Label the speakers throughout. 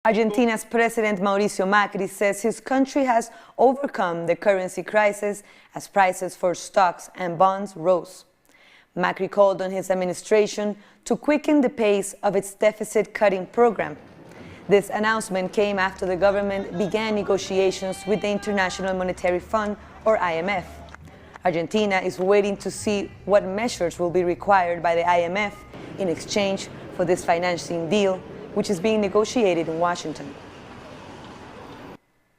Speaker 1: Argentina's President Mauricio Macri says his country has overcome the currency crisis as prices for stocks and bonds rose. Macri called on his administration to quicken the pace of its deficit-cutting program. This announcement came after the government began negotiations with the International Monetary Fund, or IMF. Argentina is waiting to see what measures will be required by the IMF in exchange for this financing deal, which is being negotiated in Washington.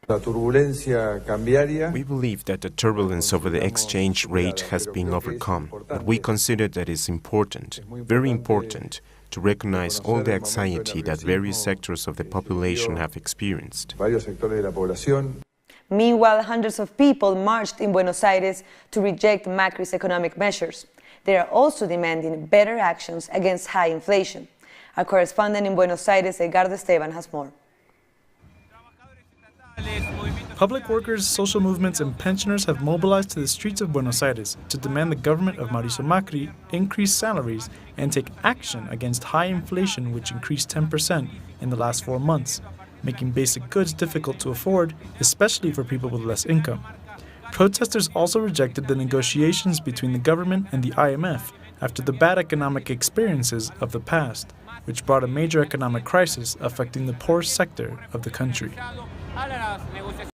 Speaker 2: We
Speaker 3: believe that the turbulence over the exchange rate has been overcome, but we consider that it's important, very important, to recognize all the anxiety that various sectors of the population have experienced.
Speaker 1: Meanwhile, hundreds of people marched in Buenos Aires to reject Macri's economic measures. They are also demanding better actions against high inflation. Our correspondent in Buenos Aires, Edgardo Esteban, has more.
Speaker 4: Public workers, social movements, and pensioners have mobilized to the streets of Buenos Aires to demand the government of Mauricio Macri increase salaries and take action against high inflation, which increased 10% in the last 4 months, making basic goods difficult to afford, especially for people with less income. Protesters also rejected the negotiations between the government and the IMF after the bad economic experiences of the past, which brought a major economic crisis affecting the poorest sector of the country.